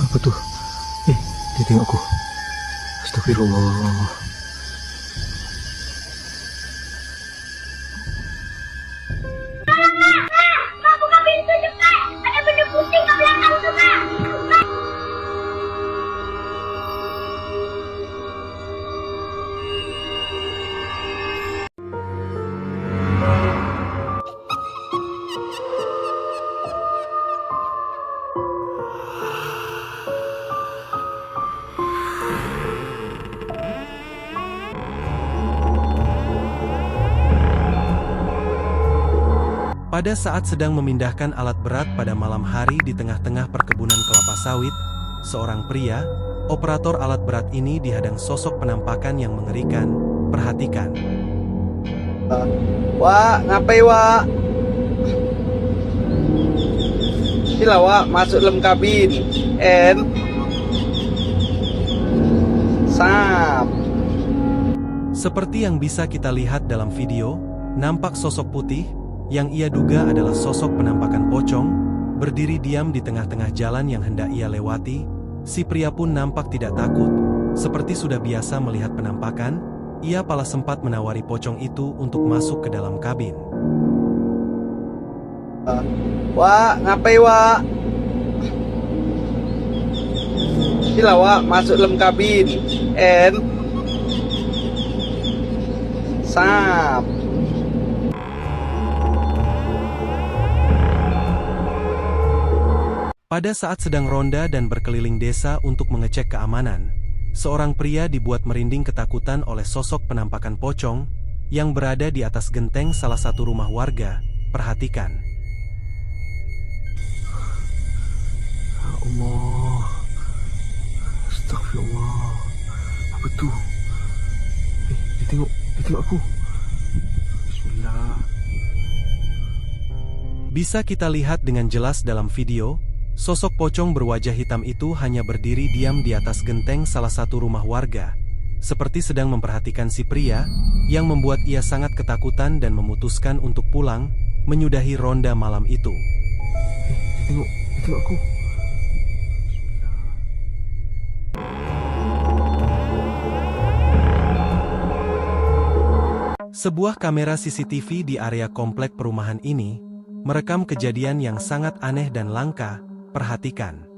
Apa tuh? Dia tengokku. Astagfirullah. Kak, buka pintu cepat. Ada benda putih ke belakang tuh, Kak. Pada saat sedang memindahkan alat berat pada malam hari di tengah-tengah perkebunan kelapa sawit, seorang pria, operator alat berat ini dihadang sosok penampakan yang mengerikan. Perhatikan. Wak, ngapain Wak? Sila Wak, masuk dalam kabin. Sap. Seperti yang bisa kita lihat dalam video, nampak sosok putih, yang ia duga adalah sosok penampakan pocong, berdiri diam di tengah-tengah jalan yang hendak ia lewati. Si pria pun nampak tidak takut, seperti sudah biasa melihat penampakan. Ia pala sempat menawari pocong itu untuk masuk ke dalam kabin. Wak, ngapain Wak? Sila Wak, masuk dalam kabin. Sap. Pada saat sedang ronda dan berkeliling desa untuk mengecek keamanan, seorang pria dibuat merinding ketakutan oleh sosok penampakan pocong yang berada di atas genteng salah satu rumah warga. Perhatikan. Ya Allah. Astagfirullah. Apa tuh? Dia tengok aku. Bismillah. Bisa kita lihat dengan jelas dalam video, sosok pocong berwajah hitam itu hanya berdiri diam di atas genteng salah satu rumah warga, seperti sedang memperhatikan si pria, yang membuat ia sangat ketakutan dan memutuskan untuk pulang, menyudahi ronda malam itu. Dia tengok aku. Sebuah kamera CCTV di area komplek perumahan ini merekam kejadian yang sangat aneh dan langka. Perhatikan.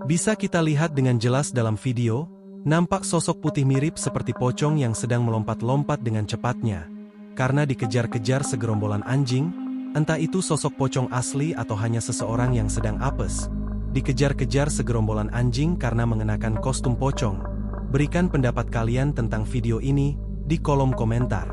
Bisa kita lihat dengan jelas dalam video, nampak sosok putih mirip seperti pocong yang sedang melompat-lompat dengan cepatnya. Karena dikejar-kejar segerombolan anjing, entah itu sosok pocong asli atau hanya seseorang yang sedang apes. Dikejar-kejar segerombolan anjing karena mengenakan kostum pocong. Berikan pendapat kalian tentang video ini di kolom komentar.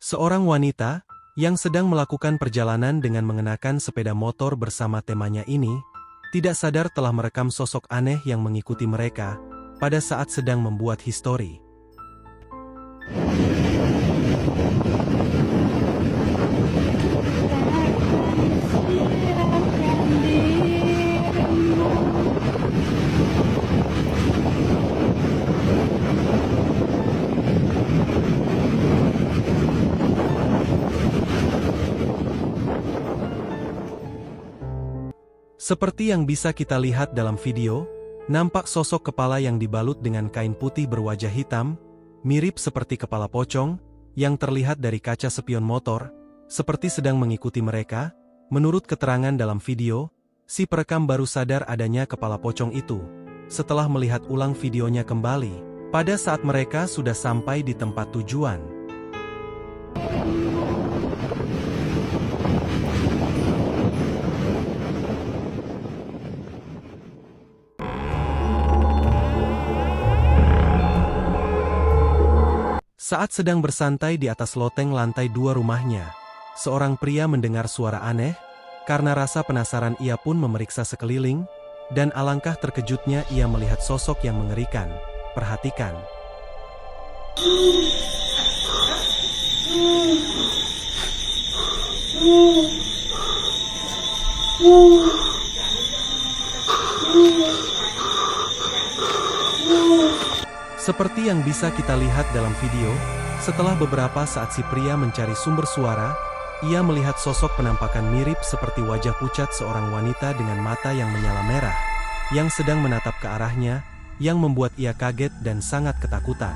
Seorang wanita yang sedang melakukan perjalanan dengan mengenakan sepeda motor bersama temannya ini, tidak sadar telah merekam sosok aneh yang mengikuti mereka pada saat sedang membuat histori. Seperti yang bisa kita lihat dalam video, nampak sosok kepala yang dibalut dengan kain putih berwajah hitam, mirip seperti kepala pocong, yang terlihat dari kaca spion motor, seperti sedang mengikuti mereka. Menurut keterangan dalam video, si perekam baru sadar adanya kepala pocong itu, setelah melihat ulang videonya kembali, pada saat mereka sudah sampai di tempat tujuan. Saat sedang bersantai di atas loteng lantai 2 rumahnya, seorang pria mendengar suara aneh. Karena rasa penasaran ia pun memeriksa sekeliling. Dan alangkah terkejutnya ia melihat sosok yang mengerikan. Perhatikan. Seperti yang bisa kita lihat dalam video, setelah beberapa saat si pria mencari sumber suara, ia melihat sosok penampakan mirip seperti wajah pucat seorang wanita dengan mata yang menyala merah, yang sedang menatap ke arahnya, yang membuat ia kaget dan sangat ketakutan.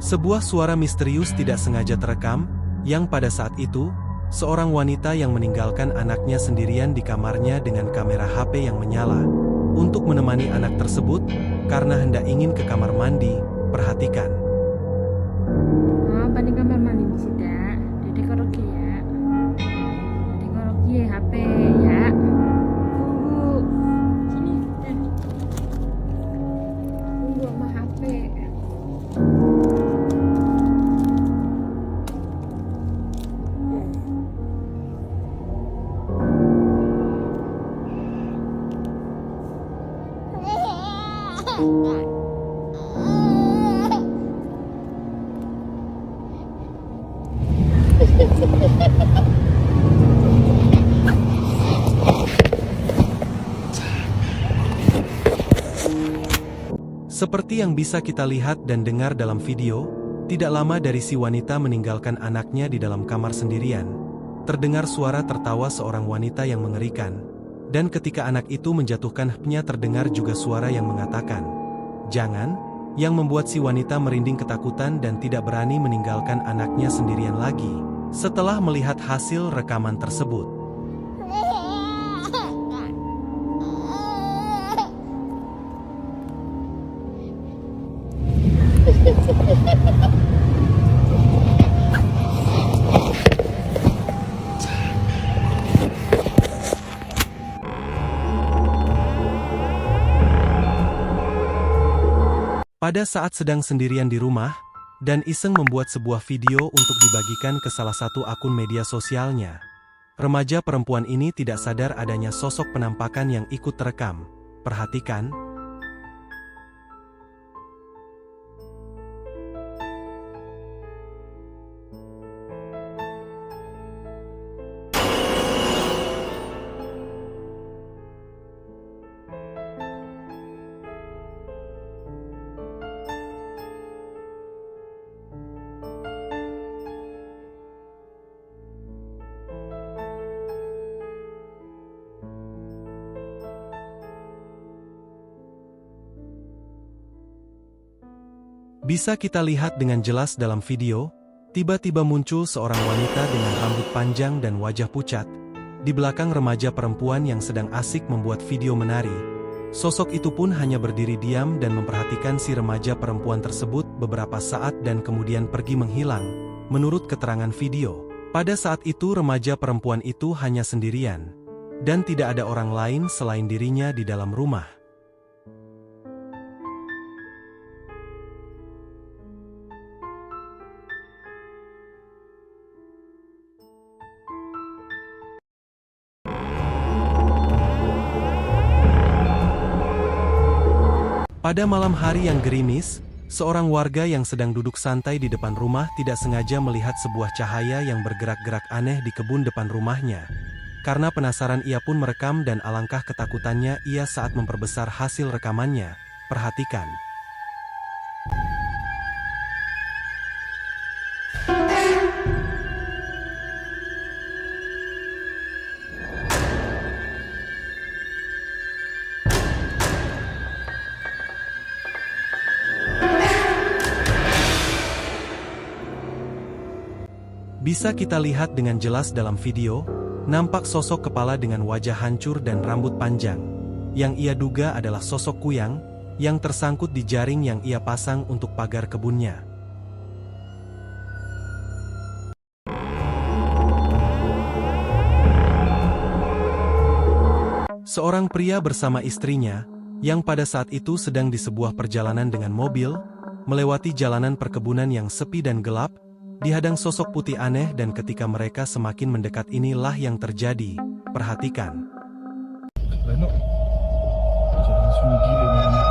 Sebuah suara misterius tidak sengaja terekam, yang pada saat itu, seorang wanita yang meninggalkan anaknya sendirian di kamarnya dengan kamera HP yang menyala, untuk menemani anak tersebut, karena hendak ingin ke kamar mandi. Perhatikan. Apa di kamar mandi sudah? Dedek koroki ya. Dedek koroki HP ya. Tunggu. Sini. Tunggu sama HP. Seperti yang bisa kita lihat dan dengar dalam video, tidak lama dari si wanita meninggalkan anaknya di dalam kamar sendirian, terdengar suara tertawa seorang wanita yang mengerikan, dan ketika anak itu menjatuhkan HP-nya terdengar juga suara yang mengatakan, "Jangan," yang membuat si wanita merinding ketakutan dan tidak berani meninggalkan anaknya sendirian lagi, setelah melihat hasil rekaman tersebut. Pada saat sedang sendirian di rumah, dan iseng membuat sebuah video untuk dibagikan ke salah satu akun media sosialnya, remaja perempuan ini tidak sadar adanya sosok penampakan yang ikut terekam. Perhatikan. Bisa kita lihat dengan jelas dalam video, tiba-tiba muncul seorang wanita dengan rambut panjang dan wajah pucat, di belakang remaja perempuan yang sedang asik membuat video menari. Sosok itu pun hanya berdiri diam dan memperhatikan si remaja perempuan tersebut beberapa saat dan kemudian pergi menghilang. Menurut keterangan video, pada saat itu remaja perempuan itu hanya sendirian, dan tidak ada orang lain selain dirinya di dalam rumah. Pada malam hari yang gerimis, seorang warga yang sedang duduk santai di depan rumah tidak sengaja melihat sebuah cahaya yang bergerak-gerak aneh di kebun depan rumahnya. Karena penasaran ia pun merekam dan alangkah ketakutannya ia saat memperbesar hasil rekamannya. Perhatikan. Bisa kita lihat dengan jelas dalam video, nampak sosok kepala dengan wajah hancur dan rambut panjang, yang ia duga adalah sosok kuyang, yang tersangkut di jaring yang ia pasang untuk pagar kebunnya. Seorang pria bersama istrinya, yang pada saat itu sedang di sebuah perjalanan dengan mobil, melewati jalanan perkebunan yang sepi dan gelap, dihadang sosok putih aneh dan ketika mereka semakin mendekat inilah yang terjadi. Perhatikan. Leno. Macam langsung gila ni.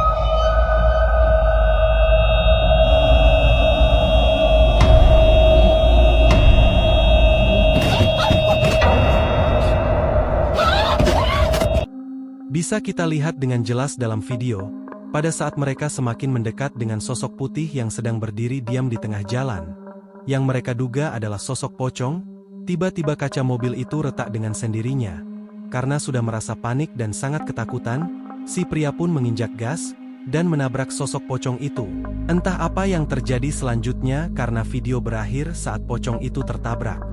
Bisa kita lihat dengan jelas dalam video, pada saat mereka semakin mendekat dengan sosok putih yang sedang berdiri diam di tengah jalan. Yang mereka duga adalah sosok pocong, tiba-tiba kaca mobil itu retak dengan sendirinya. Karena sudah merasa panik dan sangat ketakutan, si pria pun menginjak gas, dan menabrak sosok pocong itu. Entah apa yang terjadi selanjutnya karena video berakhir saat pocong itu tertabrak.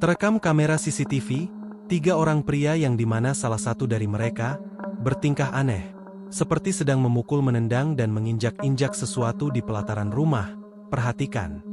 Terekam kamera CCTV, 3 orang pria yang dimana salah satu dari mereka bertingkah aneh, seperti sedang memukul, menendang dan menginjak-injak sesuatu di pelataran rumah. Perhatikan.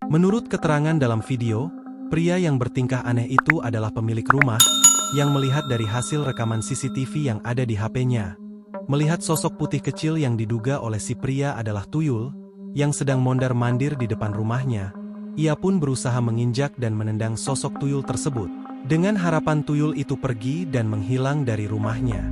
Menurut keterangan dalam video, pria yang bertingkah aneh itu adalah pemilik rumah, yang melihat dari hasil rekaman CCTV yang ada di HP-nya. Melihat sosok putih kecil yang diduga oleh si pria adalah tuyul, yang sedang mondar-mandir di depan rumahnya, ia pun berusaha menginjak dan menendang sosok tuyul tersebut, dengan harapan tuyul itu pergi dan menghilang dari rumahnya.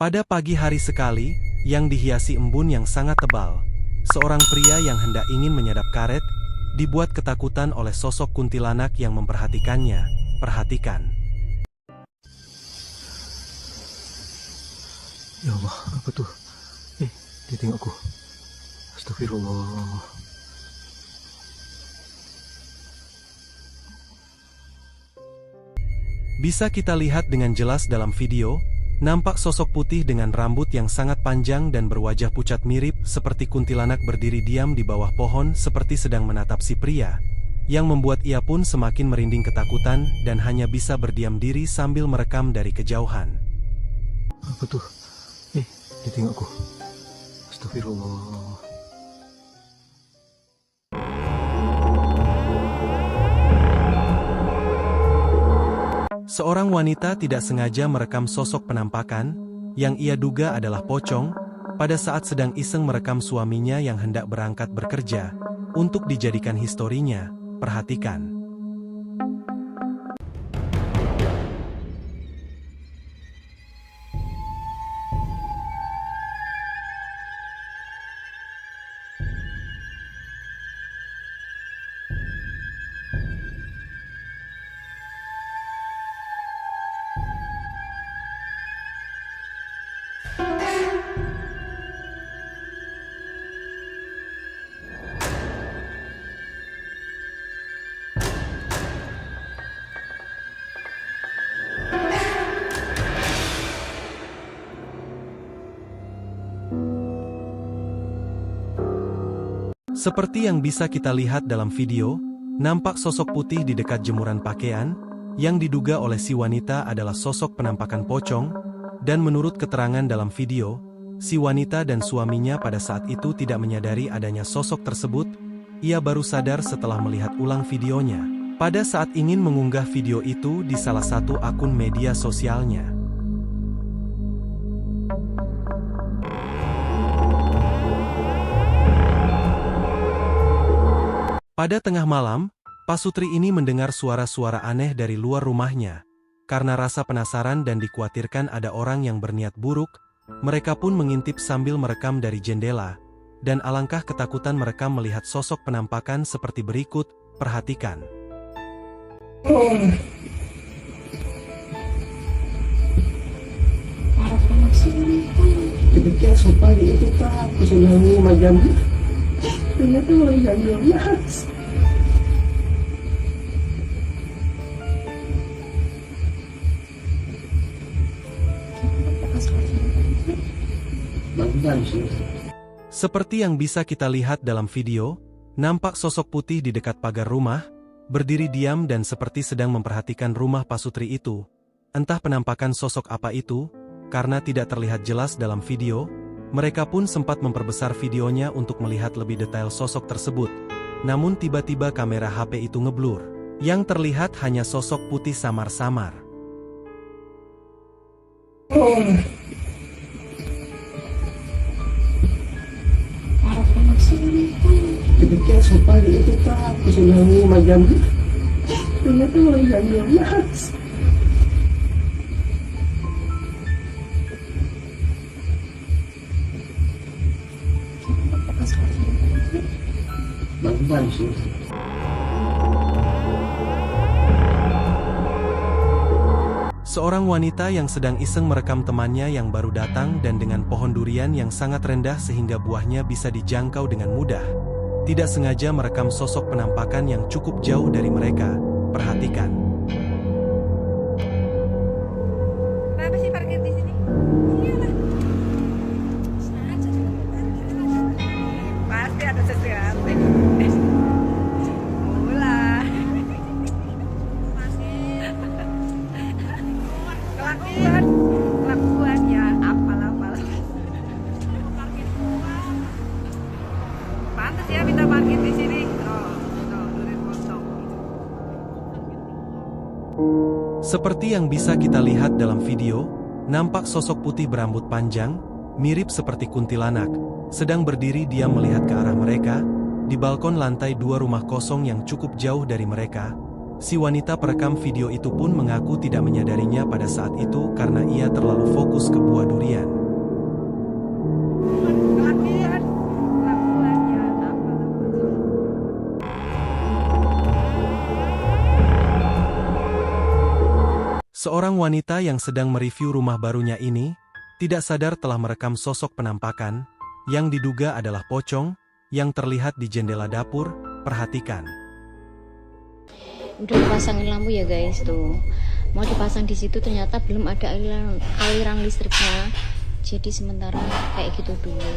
Pada pagi hari sekali, yang dihiasi embun yang sangat tebal, seorang pria yang hendak ingin menyadap karet, dibuat ketakutan oleh sosok kuntilanak yang memperhatikannya. Perhatikan. Ya Allah, apa tuh? Dia tengokku. Astagfirullah. Bisa kita lihat dengan jelas dalam video, nampak sosok putih dengan rambut yang sangat panjang dan berwajah pucat mirip seperti kuntilanak berdiri diam di bawah pohon seperti sedang menatap si pria, yang membuat ia pun semakin merinding ketakutan dan hanya bisa berdiam diri sambil merekam dari kejauhan. Apa tuh? Dia tengokku. Astagfirullah. Seorang wanita tidak sengaja merekam sosok penampakan, yang ia duga adalah pocong, pada saat sedang iseng merekam suaminya yang hendak berangkat bekerja, untuk dijadikan historinya. Perhatikan. Seperti yang bisa kita lihat dalam video, nampak sosok putih di dekat jemuran pakaian, yang diduga oleh si wanita adalah sosok penampakan pocong, dan menurut keterangan dalam video, si wanita dan suaminya pada saat itu tidak menyadari adanya sosok tersebut, ia baru sadar setelah melihat ulang videonya, pada saat ingin mengunggah video itu di salah satu akun media sosialnya. Pada tengah malam, Pasutri ini mendengar suara-suara aneh dari luar rumahnya. Karena rasa penasaran dan dikhawatirkan ada orang yang berniat buruk, mereka pun mengintip sambil merekam dari jendela. Dan alangkah ketakutan mereka melihat sosok penampakan seperti berikut, perhatikan. Ketika pagi itu tak aku sedang macam ternyata mulai jam 12. Seperti yang bisa kita lihat dalam video, nampak sosok putih di dekat pagar rumah, berdiri diam dan seperti sedang memperhatikan rumah Pasutri itu. Entah penampakan sosok apa itu, karena tidak terlihat jelas dalam video, mereka pun sempat memperbesar videonya untuk melihat lebih detail sosok tersebut. Namun tiba-tiba kamera HP itu ngeblur. Yang terlihat hanya sosok putih samar-samar. Ketika pagi itu tak aku sedang macam ternyata mulai jam 12. Seorang wanita yang sedang iseng merekam temannya yang baru datang dan dengan pohon durian yang sangat rendah sehingga buahnya bisa dijangkau dengan mudah. Tidak sengaja merekam sosok penampakan yang cukup jauh dari mereka. Perhatikan. Kenapa sih parkir di sini? Iyalah. Sengaja juga parkir. Pasti ada sesuatu. Ulah. Kelakuan ya, apalah. Pantas ya minta parkir di sini. Durian potong. Seperti yang bisa kita lihat dalam video, nampak sosok putih berambut panjang, mirip seperti kuntilanak, sedang berdiri diam melihat ke arah mereka, di balkon lantai 2 rumah kosong yang cukup jauh dari mereka. Si wanita perekam video itu pun mengaku tidak menyadarinya pada saat itu karena ia terlalu fokus ke buah durian. Kelakuan ya, apalah. Seorang wanita yang sedang mereview rumah barunya ini, tidak sadar telah merekam sosok penampakan, yang diduga adalah pocong, yang terlihat di jendela dapur. Perhatikan. Udah dipasangin lampu ya guys, tuh mau dipasang di situ ternyata belum ada aliran listriknya, jadi sementara kayak gitu dulu.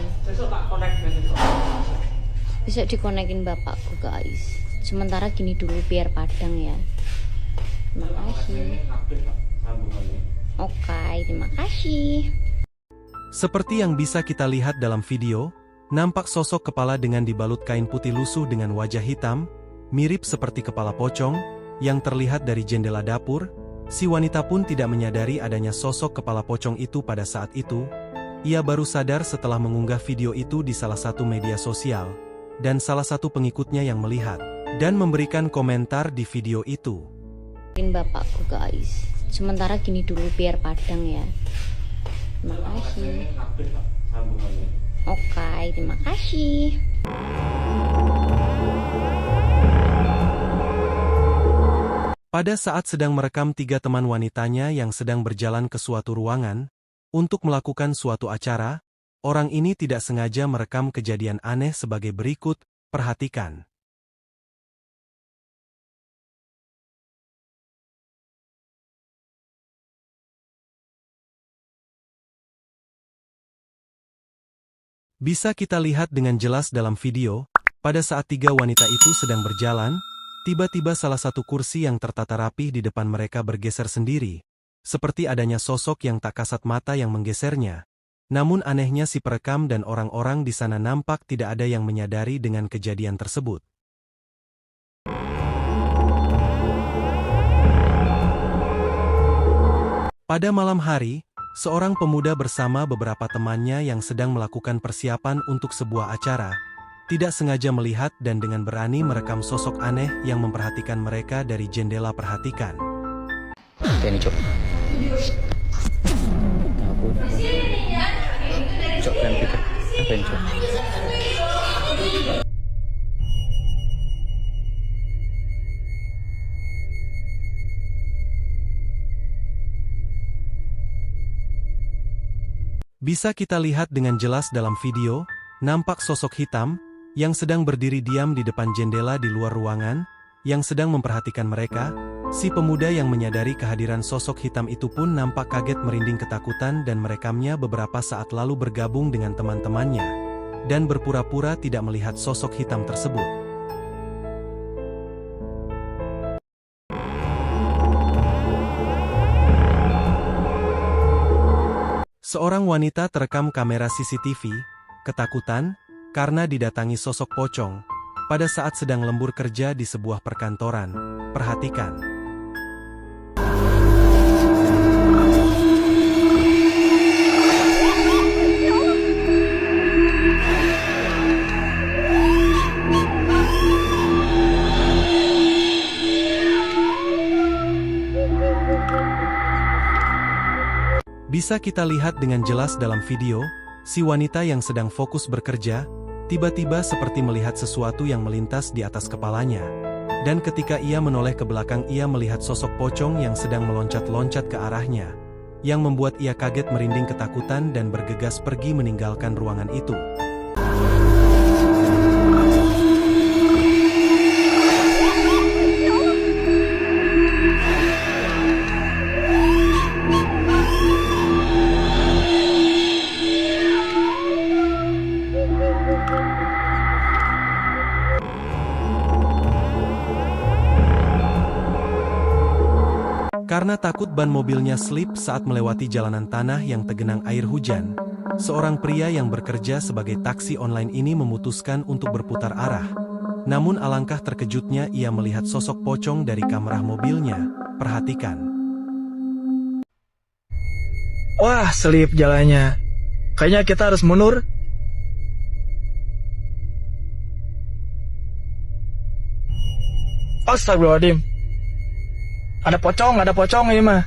Bisa dikonekin bapakku guys, sementara gini dulu biar padang ya. Terima kasih. Oke, terima kasih. Seperti yang bisa kita lihat dalam video, nampak sosok kepala dengan dibalut kain putih lusuh dengan wajah hitam, mirip seperti kepala pocong, yang terlihat dari jendela dapur. Si wanita pun tidak menyadari adanya sosok kepala pocong itu pada saat itu. Ia baru sadar setelah mengunggah video itu di salah satu media sosial, dan salah satu pengikutnya yang melihat, dan memberikan komentar di video itu. Bapakku guys, sementara gini dulu biar padang ya. Terima kasih. Oke, terima kasih. Pada saat sedang merekam 3 teman wanitanya yang sedang berjalan ke suatu ruangan, untuk melakukan suatu acara, orang ini tidak sengaja merekam kejadian aneh sebagai berikut, perhatikan. Bisa kita lihat dengan jelas dalam video, Pada saat tiga wanita itu sedang berjalan, tiba-tiba salah satu kursi yang tertata rapih di depan mereka bergeser sendiri, seperti adanya sosok yang tak kasat mata yang menggesernya. Namun anehnya si perekam dan orang-orang di sana nampak tidak ada yang menyadari dengan kejadian tersebut. Pada malam hari, seorang pemuda bersama beberapa temannya yang sedang melakukan persiapan untuk sebuah acara, tidak sengaja melihat dan dengan berani merekam sosok aneh yang memperhatikan mereka dari jendela perhatikan. Ini cok. Aku cok kan pikir apa ini cok? Bisa kita lihat dengan jelas dalam video, nampak sosok hitam yang sedang berdiri diam di depan jendela di luar ruangan, yang sedang memperhatikan mereka. Si pemuda yang menyadari kehadiran sosok hitam itu pun nampak kaget merinding ketakutan dan merekamnya beberapa saat lalu bergabung dengan teman-temannya, dan berpura-pura tidak melihat sosok hitam tersebut. Seorang wanita terekam kamera CCTV, ketakutan, karena didatangi sosok pocong, pada saat sedang lembur kerja di sebuah perkantoran. Perhatikan. Bisa kita lihat dengan jelas dalam video, si wanita yang sedang fokus bekerja, tiba-tiba seperti melihat sesuatu yang melintas di atas kepalanya. Dan ketika ia menoleh ke belakang, ia melihat sosok pocong yang sedang meloncat-loncat ke arahnya, yang membuat ia kaget merinding ketakutan dan bergegas pergi meninggalkan ruangan itu. Karena takut ban mobilnya slip saat melewati jalanan tanah yang tergenang air hujan, seorang pria yang bekerja sebagai taksi online ini memutuskan untuk berputar arah. Namun alangkah terkejutnya ia melihat sosok pocong dari kamera mobilnya. Perhatikan. Wah, selip jalannya. Kayaknya kita harus mundur. Astagfirullahaladzim. Ada pocong ini mah.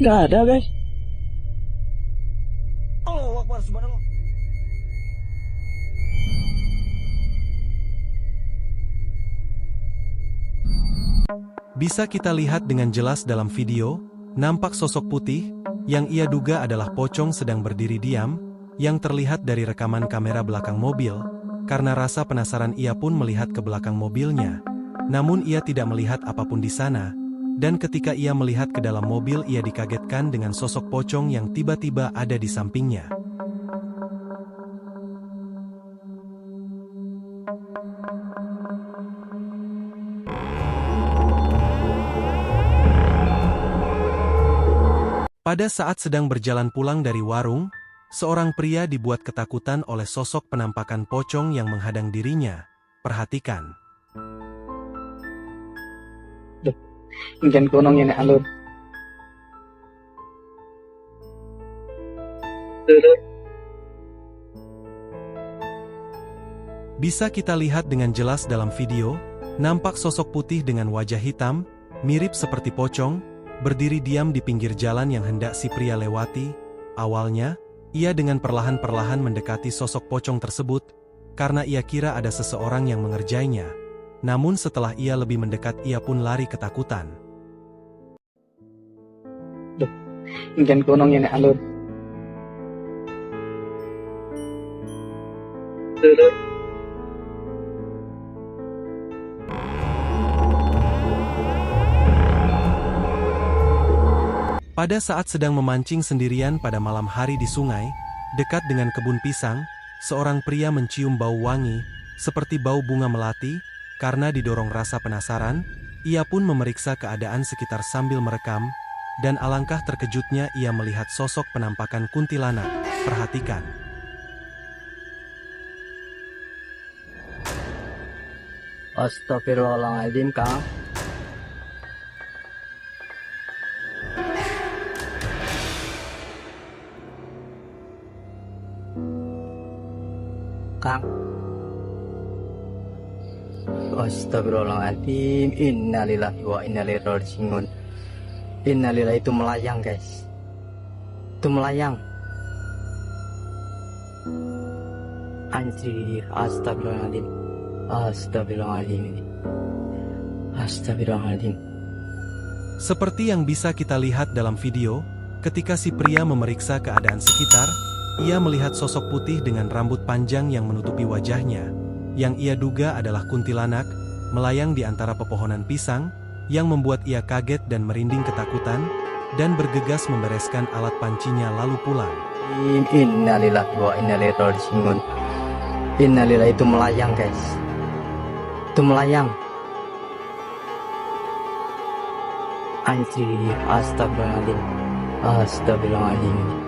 Gak ada, guys. Allahu Akbar, subhanallah. Bisa kita lihat dengan jelas dalam video, nampak sosok putih, yang ia duga adalah pocong sedang berdiri diam, yang terlihat dari rekaman kamera belakang mobil. Karena rasa penasaran ia pun melihat ke belakang mobilnya. Namun ia tidak melihat apapun di sana, dan ketika ia melihat ke dalam mobil ia dikagetkan dengan sosok pocong yang tiba-tiba ada di sampingnya. Pada saat sedang berjalan pulang dari warung, seorang pria dibuat ketakutan oleh sosok penampakan pocong yang menghadang dirinya. Perhatikan. Jangan kunong ini alur. Bisa kita lihat dengan jelas dalam video, nampak sosok putih dengan wajah hitam, mirip seperti pocong, berdiri diam di pinggir jalan yang hendak si pria lewati. Awalnya, ia dengan perlahan-perlahan mendekati sosok pocong tersebut, karena ia kira ada seseorang yang mengerjainya. Namun setelah ia lebih mendekat ia pun lari ketakutan. Jangan kunong ini alur. Pada saat sedang memancing sendirian pada malam hari di sungai, dekat dengan kebun pisang, seorang pria mencium bau wangi, seperti bau bunga melati. Karena didorong rasa penasaran, ia pun memeriksa keadaan sekitar sambil merekam, dan alangkah terkejutnya ia melihat sosok penampakan kuntilanak. Perhatikan. Astagfirullahaladzim, Kang. Kang. Astagfirullahaladzim. Innalillahi wa inna ilaihi raji'un. Innalillahi itu melayang, guys. Itu melayang. Anjir, astagfirullahaladzim. Astagfirullahaladzim. Astagfirullahaladzim. Seperti yang bisa kita lihat dalam video, ketika si pria memeriksa keadaan sekitar, ia melihat sosok putih dengan rambut panjang yang menutupi wajahnya, yang ia duga adalah kuntilanak, melayang di antara pepohonan pisang, yang membuat ia kaget dan merinding ketakutan, dan bergegas membereskan alat pancinya lalu pulang. Innalillahi wa inna ilaihi raji'un. Innalillahi itu melayang, guys. Itu melayang. Anjir, astagfirullahaladzim. Astagfirullahaladzim.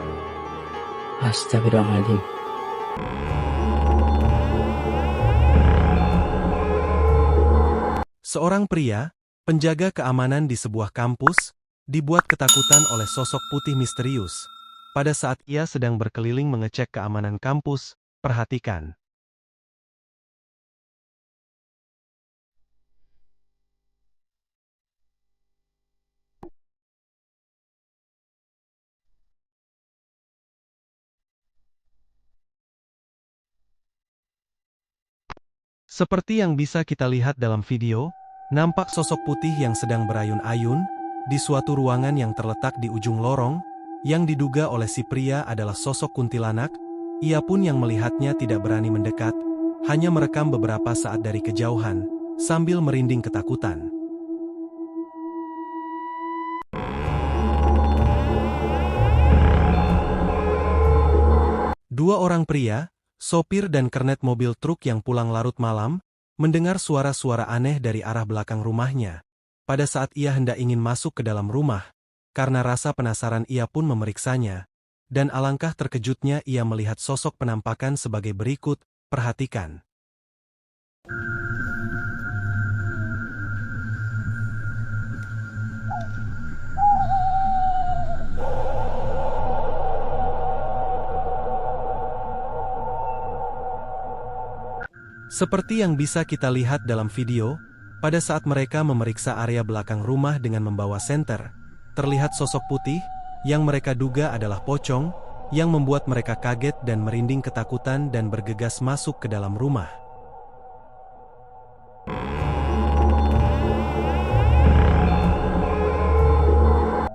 Astagfirullahaladzim. Seorang pria, penjaga keamanan di sebuah kampus, dibuat ketakutan oleh sosok putih misterius. Pada saat ia sedang berkeliling mengecek keamanan kampus, perhatikan. Seperti yang bisa kita lihat dalam video, nampak sosok putih yang sedang berayun-ayun di suatu ruangan yang terletak di ujung lorong, yang diduga oleh si pria adalah sosok kuntilanak. Ia pun yang melihatnya tidak berani mendekat, hanya merekam beberapa saat dari kejauhan, sambil merinding ketakutan. Dua orang pria, sopir dan kernet mobil truk yang pulang larut malam, mendengar suara-suara aneh dari arah belakang rumahnya. Pada saat ia hendak ingin masuk ke dalam rumah, karena rasa penasaran ia pun memeriksanya, dan alangkah terkejutnya ia melihat sosok penampakan sebagai berikut, perhatikan. Seperti yang bisa kita lihat dalam video, pada saat mereka memeriksa area belakang rumah dengan membawa senter, terlihat sosok putih, yang mereka duga adalah pocong, yang membuat mereka kaget dan merinding ketakutan dan bergegas masuk ke dalam rumah.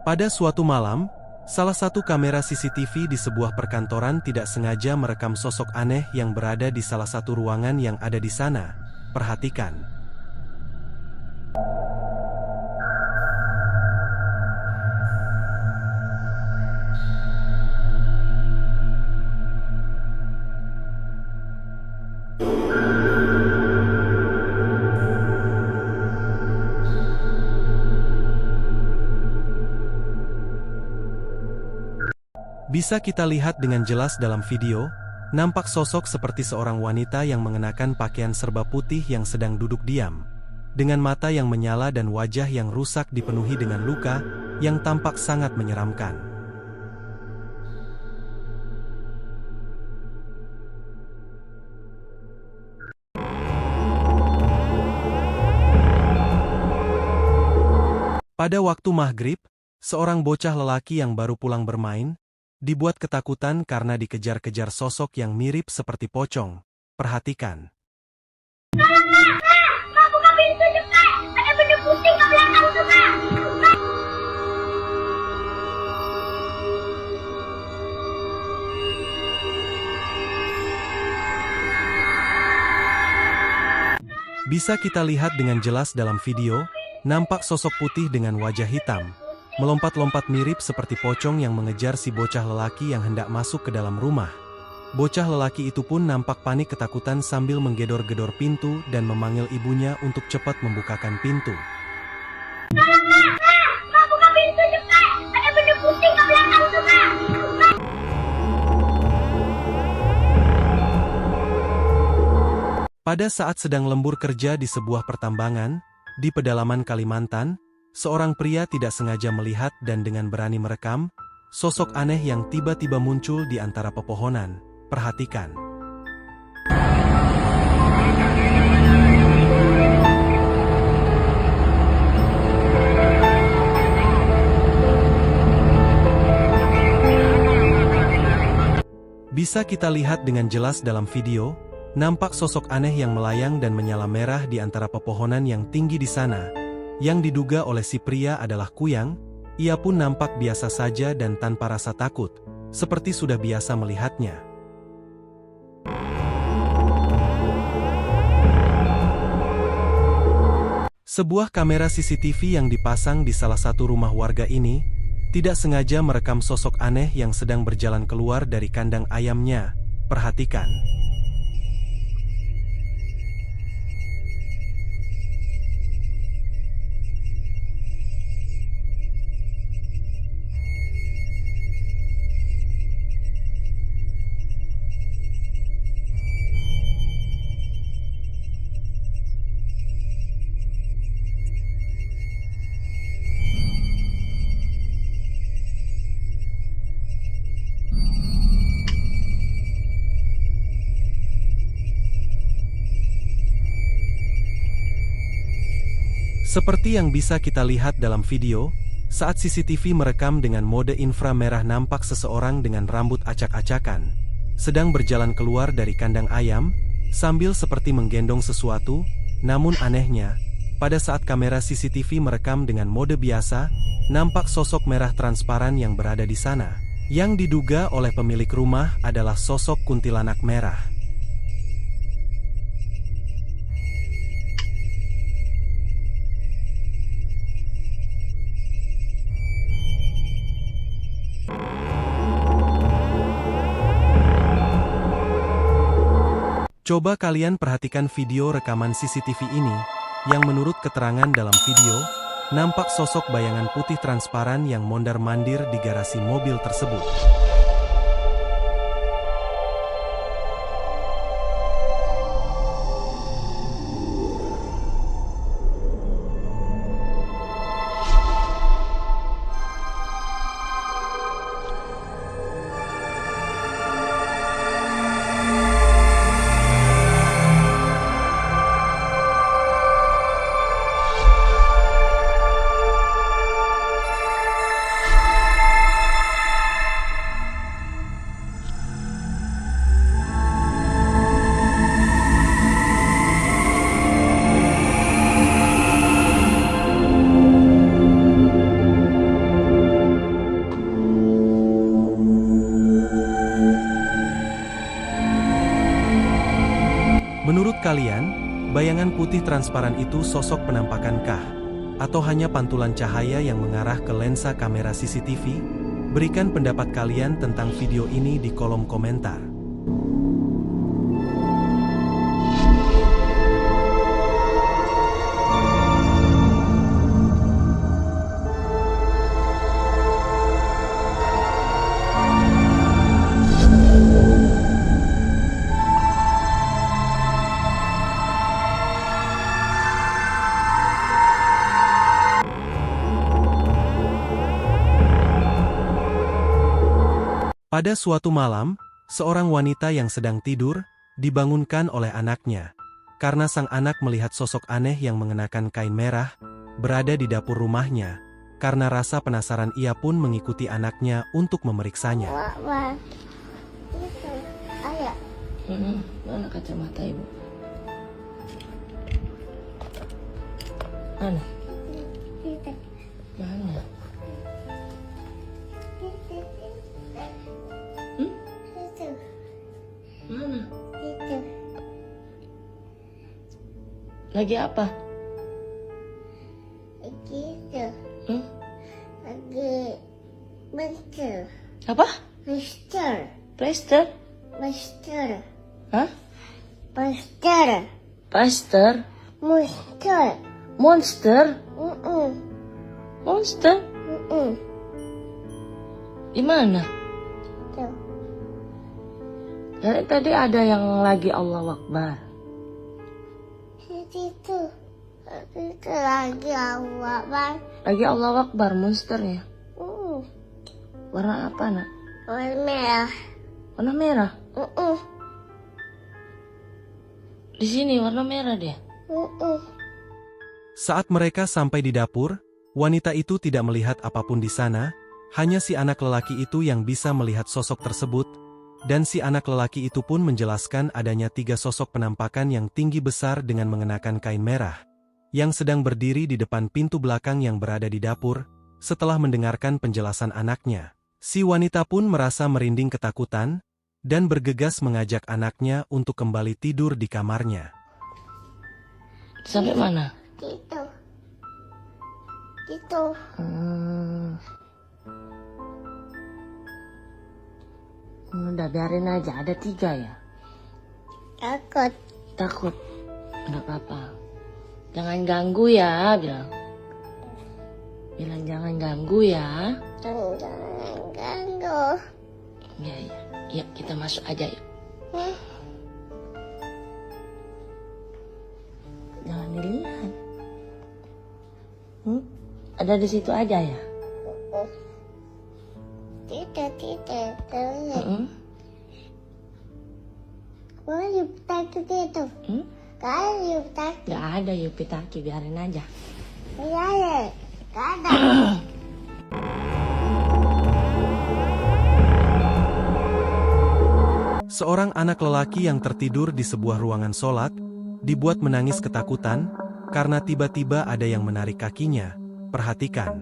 Pada suatu malam, salah satu kamera CCTV di sebuah perkantoran tidak sengaja merekam sosok aneh yang berada di salah satu ruangan yang ada di sana. Perhatikan. Bisa kita lihat dengan jelas dalam video, nampak sosok seperti seorang wanita yang mengenakan pakaian serba putih yang sedang duduk diam, dengan mata yang menyala dan wajah yang rusak dipenuhi dengan luka, yang tampak sangat menyeramkan. Pada waktu maghrib, seorang bocah lelaki yang baru pulang bermain, dibuat ketakutan karena dikejar-kejar sosok yang mirip seperti pocong. Perhatikan. Kak, buka pintu cepat. Ada benda putih ke belakang tuh, Kak. Bisa kita lihat dengan jelas dalam video, nampak sosok putih dengan wajah hitam, melompat-lompat mirip seperti pocong yang mengejar si bocah lelaki yang hendak masuk ke dalam rumah. Bocah lelaki itu pun nampak panik ketakutan sambil menggedor-gedor pintu dan memanggil ibunya untuk cepat membukakan pintu. Kak, buka pintu cepat. Ada benda putih ke belakang tuh, Kak. Pada saat sedang lembur kerja di sebuah pertambangan, di pedalaman Kalimantan, seorang pria tidak sengaja melihat dan dengan berani merekam sosok aneh yang tiba-tiba muncul di antara pepohonan. Perhatikan. Bisa kita lihat dengan jelas dalam video, nampak sosok aneh yang melayang dan menyala merah di antara pepohonan yang tinggi di sana. Yang diduga oleh si pria adalah kuyang, ia pun nampak biasa saja dan tanpa rasa takut, seperti sudah biasa melihatnya. Sebuah kamera CCTV yang dipasang di salah satu rumah warga ini, tidak sengaja merekam sosok aneh yang sedang berjalan keluar dari kandang ayamnya. Perhatikan. Seperti yang bisa kita lihat dalam video, saat CCTV merekam dengan mode inframerah nampak seseorang dengan rambut acak-acakan, sedang berjalan keluar dari kandang ayam, sambil seperti menggendong sesuatu, namun anehnya, pada saat kamera CCTV merekam dengan mode biasa, nampak sosok merah transparan yang berada di sana, yang diduga oleh pemilik rumah adalah sosok kuntilanak merah. Coba kalian perhatikan video rekaman CCTV ini, yang menurut keterangan dalam video, nampak sosok bayangan putih transparan yang mondar-mandir di garasi mobil tersebut. Menurut kalian, bayangan putih transparan itu sosok penampakankah? Atau hanya pantulan cahaya yang mengarah ke lensa kamera CCTV? Berikan pendapat kalian tentang video ini di kolom komentar. Pada suatu malam, seorang wanita yang sedang tidur, dibangunkan oleh anaknya. Karena sang anak melihat sosok aneh yang mengenakan kain merah, berada di dapur rumahnya. Karena rasa penasaran ia pun mengikuti anaknya untuk memeriksanya. Wah. Ayah. Mana kacamata ibu? Mana? Mana? Mana? Lagi apa? Gitu. Hmm? Lagi lagi Monster. Apa? Monster. Plaster? Monster. Hah? Monster. Plaster? Monster. Monster? Monster? Di mana? Tuh. Dari tadi ada yang lagi Allahu Akbar. Itu. Itu lagi awak bang. Lagi Allahu Akbar monster ya. Warna apa nak? Warna merah. Warna merah. Di sini warna merah dia. Saat mereka sampai di dapur, wanita itu tidak melihat apapun di sana, hanya si anak lelaki itu yang bisa melihat sosok tersebut, dan si anak lelaki itu pun menjelaskan adanya 3 sosok penampakan yang tinggi besar dengan mengenakan kain merah, yang sedang berdiri di depan pintu belakang yang berada di dapur. Setelah mendengarkan penjelasan anaknya, si wanita pun merasa merinding ketakutan, dan bergegas mengajak anaknya untuk kembali tidur di kamarnya. Sampai mana? Gitu. Gitu. Udah biarin aja, ada 3 ya. Takut. Takut. Enggak apa-apa. Jangan ganggu ya, bilang. Bilang jangan ganggu ya. Jangan ganggu. Iya, iya. Yuk, kita masuk aja yuk. Jangan dilihat. Ada di situ aja ya? Tidak. Kau Yupitaki gitu. Kau Yupitaki. Gak ada Yupitaki, biarin aja. Iya, gak ada. Seorang anak lelaki yang tertidur di sebuah ruangan sholat, dibuat menangis ketakutan, karena tiba-tiba ada yang menarik kakinya. Perhatikan.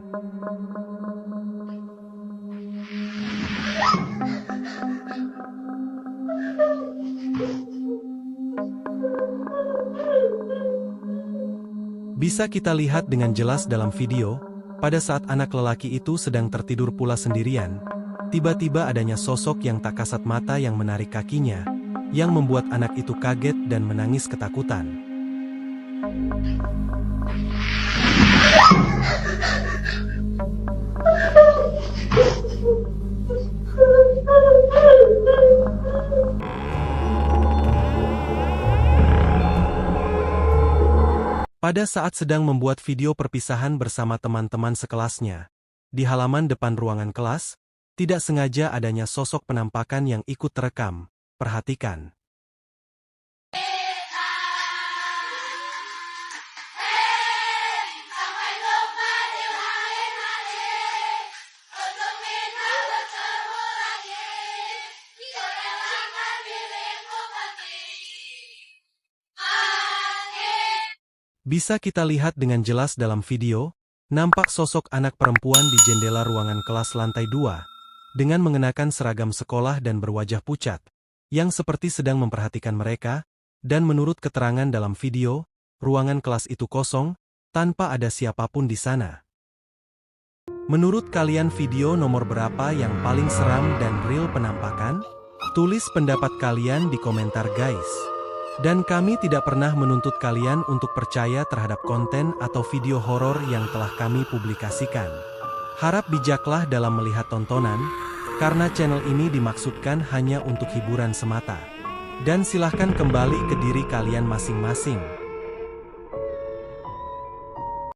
Bisa kita lihat dengan jelas dalam video, pada saat anak lelaki itu sedang tertidur pula sendirian, tiba-tiba adanya sosok yang tak kasat mata yang menarik kakinya, yang membuat anak itu kaget dan menangis ketakutan. Pada saat sedang membuat video perpisahan bersama teman-teman sekelasnya, di halaman depan ruangan kelas, tidak sengaja adanya sosok penampakan yang ikut terekam. Perhatikan. Bisa kita lihat dengan jelas dalam video, nampak sosok anak perempuan di jendela ruangan kelas lantai 2, dengan mengenakan seragam sekolah dan berwajah pucat, yang seperti sedang memperhatikan mereka, dan menurut keterangan dalam video, ruangan kelas itu kosong, tanpa ada siapapun di sana. Menurut kalian video nomor berapa yang paling seram dan real penampakan? Tulis pendapat kalian di komentar guys. Dan kami tidak pernah menuntut kalian untuk percaya terhadap konten atau video horor yang telah kami publikasikan. Harap bijaklah dalam melihat tontonan, karena channel ini dimaksudkan hanya untuk hiburan semata. Dan silahkan kembali ke diri kalian masing-masing.